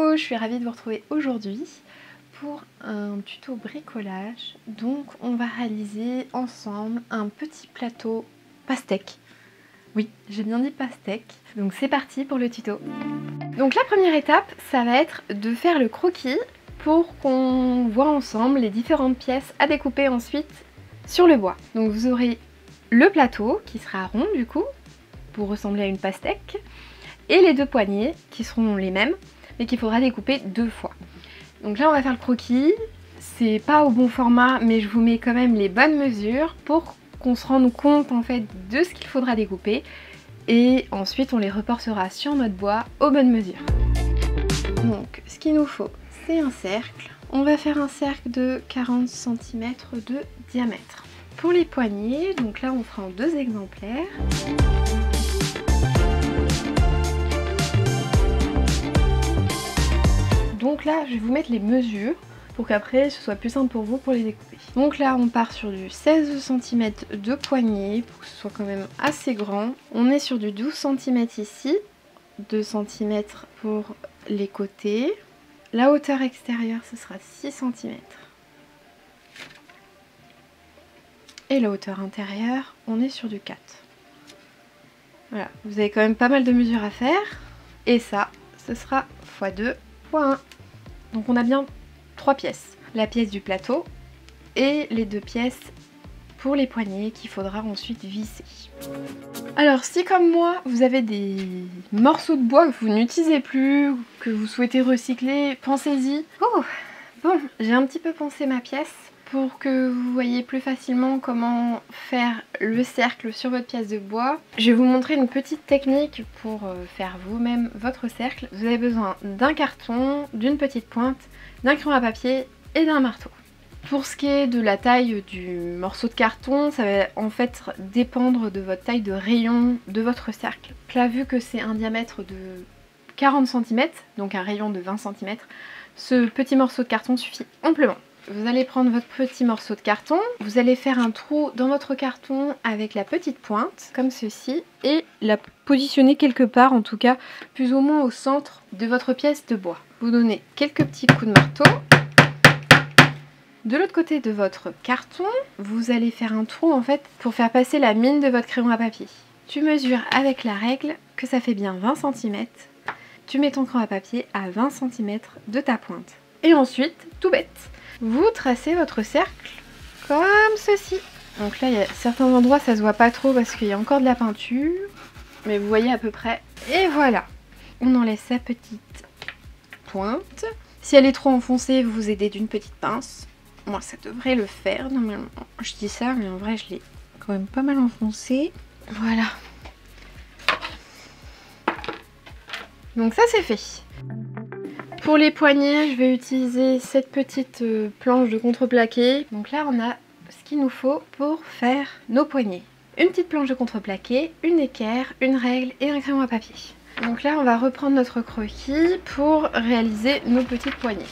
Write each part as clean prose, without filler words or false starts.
Coucou, je suis ravie de vous retrouver aujourd'hui pour un tuto bricolage. Donc on va réaliser ensemble un petit plateau pastèque. Oui, j'ai bien dit pastèque. Donc c'est parti pour le tuto. Donc la première étape, ça va être de faire le croquis pour qu'on voit ensemble les différentes pièces à découper ensuite sur le bois. Donc vous aurez le plateau qui sera rond du coup, pour ressembler à une pastèque, et les deux poignées qui seront les mêmes, mais qu'il faudra découper deux fois. Donc là on va faire le croquis, c'est pas au bon format, mais je vous mets quand même les bonnes mesures pour qu'on se rende compte en fait de ce qu'il faudra découper, et ensuite on les reportera sur notre bois aux bonnes mesures. Donc ce qu'il nous faut, c'est un cercle. On va faire un cercle de 40 cm de diamètre. Pour les poignées, donc là on fera en deux exemplaires. Donc là je vais vous mettre les mesures pour qu'après ce soit plus simple pour vous pour les découper. Donc là on part sur du 16 cm de poignée pour que ce soit quand même assez grand. On est sur du 12 cm ici, 2 cm pour les côtés. La hauteur extérieure ce sera 6 cm. Et la hauteur intérieure on est sur du 4. Voilà, vous avez quand même pas mal de mesures à faire. Et ça, ce sera x2 x1. Donc on a bien 3 pièces. La pièce du plateau et les deux pièces pour les poignées qu'il faudra ensuite visser. Alors si comme moi vous avez des morceaux de bois que vous n'utilisez plus, que vous souhaitez recycler, pensez-y. Oh, bon, j'ai un petit peu poncé ma pièce pour que vous voyez plus facilement comment faire le cercle sur votre pièce de bois. Je vais vous montrer une petite technique pour faire vous-même votre cercle. Vous avez besoin d'un carton, d'une petite pointe, d'un crayon à papier et d'un marteau. Pour ce qui est de la taille du morceau de carton, ça va en fait dépendre de votre taille de rayon de votre cercle. Là, vu que c'est un diamètre de 40 cm, donc un rayon de 20 cm, ce petit morceau de carton suffit amplement. Vous allez prendre votre petit morceau de carton, vous allez faire un trou dans votre carton avec la petite pointe, comme ceci, et la positionner quelque part, en tout cas plus ou moins au centre de votre pièce de bois. Vous donnez quelques petits coups de marteau. De l'autre côté de votre carton, vous allez faire un trou en fait pour faire passer la mine de votre crayon à papier. Tu mesures avec la règle que ça fait bien 20 cm. Tu mets ton crayon à papier à 20 cm de ta pointe. Et ensuite, tout bête, vous tracez votre cercle comme ceci. Donc là, il y a certains endroits, ça se voit pas trop parce qu'il y a encore de la peinture. Mais vous voyez à peu près. Et voilà. On enlève sa petite pointe. Si elle est trop enfoncée, vous vous aidez d'une petite pince. Moi, ça devrait le faire normalement. Je dis ça, mais en vrai, je l'ai quand même pas mal enfoncé. Voilà. Donc ça, c'est fait. Pour les poignets, je vais utiliser cette petite planche de contreplaqué. Donc là, on a ce qu'il nous faut pour faire nos poignets. Une petite planche de contreplaqué, une équerre, une règle et un crayon à papier. Donc là, on va reprendre notre croquis pour réaliser nos petites poignées.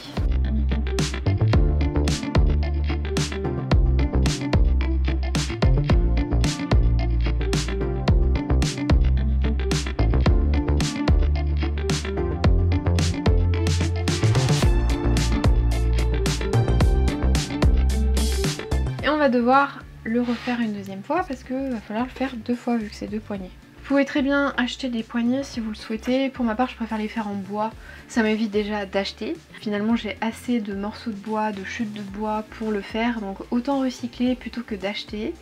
On va devoir le refaire une deuxième fois parce qu'il va falloir le faire deux fois vu que c'est deux poignées. Vous pouvez très bien acheter des poignées si vous le souhaitez. Pour ma part, je préfère les faire en bois. Ça m'évite déjà d'acheter. Finalement, j'ai assez de morceaux de bois, de chutes de bois pour le faire. Donc autant recycler plutôt que d'acheter.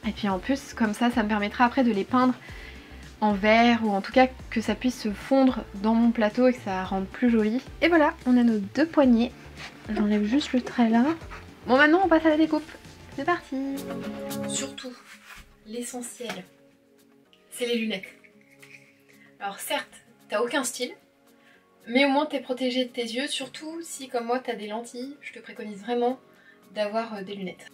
Et puis en plus, comme ça me permettra après de les peindre en vert, ou en tout cas que ça puisse se fondre dans mon plateau et que ça rende plus joli. Et voilà, on a nos deux poignées. J'enlève juste le trait là. Bon, maintenant on passe à la découpe. C'est parti! Surtout, l'essentiel, c'est les lunettes. Alors certes, t'as aucun style, mais au moins t'es protégé de tes yeux, surtout si comme moi t'as des lentilles, je te préconise vraiment d'avoir des lunettes.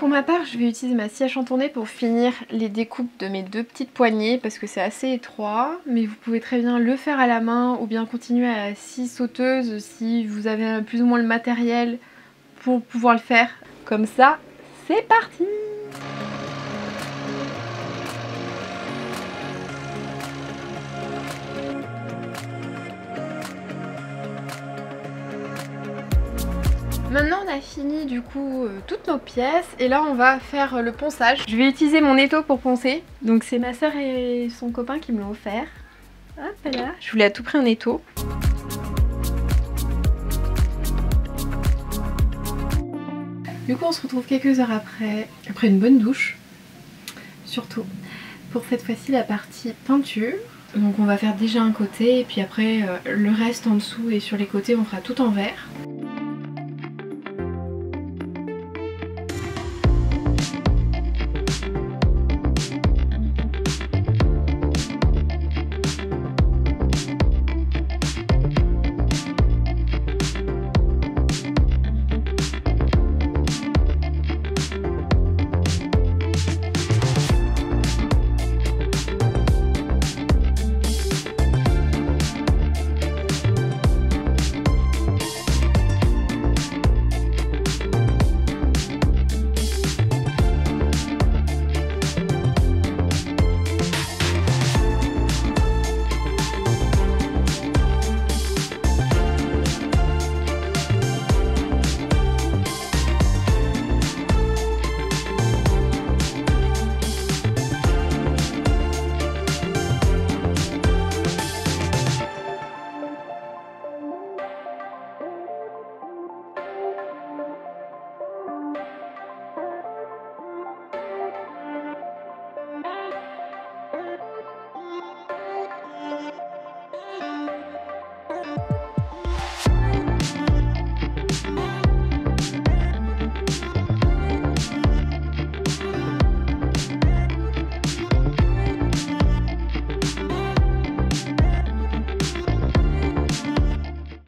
Pour ma part, je vais utiliser ma scie à chantourner pour finir les découpes de mes 2 petites poignées parce que c'est assez étroit, mais vous pouvez très bien le faire à la main ou bien continuer à la scie sauteuse si vous avez plus ou moins le matériel pour pouvoir le faire. Comme ça, c'est parti! Maintenant on a fini du coup toutes nos pièces et là on va faire le ponçage. Je vais utiliser mon étau pour poncer. Donc c'est ma soeur et son copain qui me l'ont offert. Hop là, je voulais à tout prix un étau. Du coup on se retrouve quelques heures après une bonne douche. Surtout pour cette fois-ci la partie peinture. Donc on va faire déjà un côté et puis après le reste en dessous et sur les côtés on fera tout en vert.